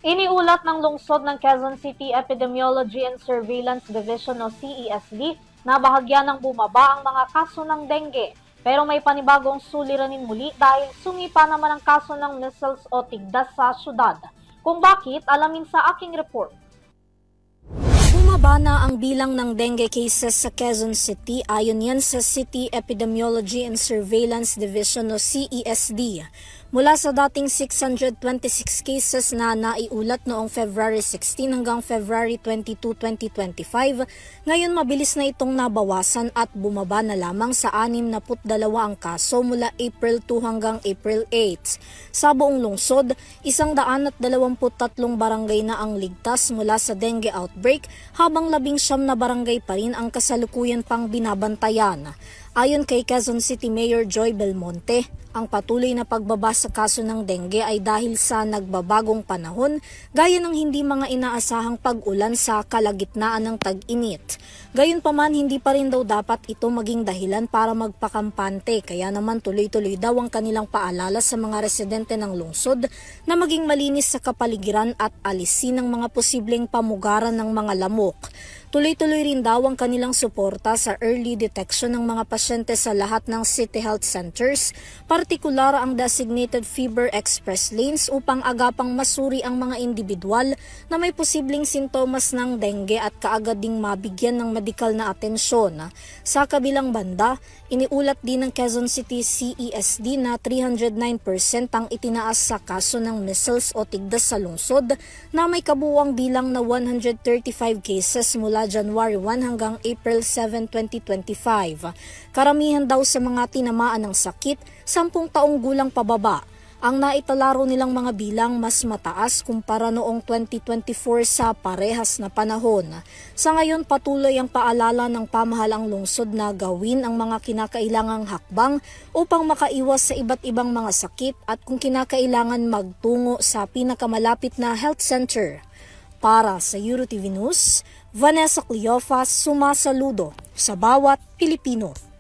Iniulat ng lungsod ng Quezon City Epidemiology and Surveillance Division o CESD na bahagya ng bumaba ang mga kaso ng dengue. Pero may panibagong suliranin muli dahil sumipa naman ang kaso ng measles o tigdas sa syudad. Kung bakit, alamin sa aking report. Bumaba na ang bilang ng dengue cases sa Quezon City ayon yan sa City Epidemiology and Surveillance Division o CESD. Mula sa dating 626 cases na naiulat noong February 16 hanggang February 22, 2025, ngayon mabilis na itong nabawasan at bumaba na lamang sa 62 ang kaso mula April 2 hanggang April 8. Sa buong lungsod, 123 barangay na ang ligtas mula sa dengue outbreak habang 19 na barangay pa rin ang kasalukuyan pang binabantayan. Ayon kay Quezon City Mayor Joy Belmonte, ang patuloy na pagbaba sa kaso ng dengue ay dahil sa nagbabagong panahon gaya ng hindi mga inaasahang pag-ulan sa kalagitnaan ng tag-init. Gayunpaman, hindi pa rin daw dapat ito maging dahilan para magpakampante, kaya naman tuloy-tuloy daw ang kanilang paalala sa mga residente ng lungsod na maging malinis sa kapaligiran at alisin ang mga posibleng pamugaran ng mga lamok. Tuloy-tuloy rin daw ang kanilang suporta sa early detection ng mga pasyente sa lahat ng city health centers, partikular ang designated fever express lanes upang agapang masuri ang mga individual na may posibleng sintomas ng dengue at kaagad ding mabigyan ng medikal na atensyon. Sa kabilang banda, iniulat din ng Quezon City CESD na 309% ang itinaas sa kaso ng measles o tigdas sa lungsod na may kabuuang bilang na 135 cases mula January 1 hanggang April 7, 2025. Karamihan daw sa mga tinamaan ng sakit, 10 taong gulang pababa. Ang naitalaro nilang mga bilang mas mataas kumpara noong 2024 sa parehas na panahon. Sa ngayon, patuloy ang paalala ng pamahalang lungsod na gawin ang mga kinakailangang hakbang upang makaiwas sa iba't ibang mga sakit at kung kinakailangan magtungo sa pinakamalapit na health center. Para sa EuroTV News, Vanessa Cleofas, sumasaludo sa bawat Pilipino.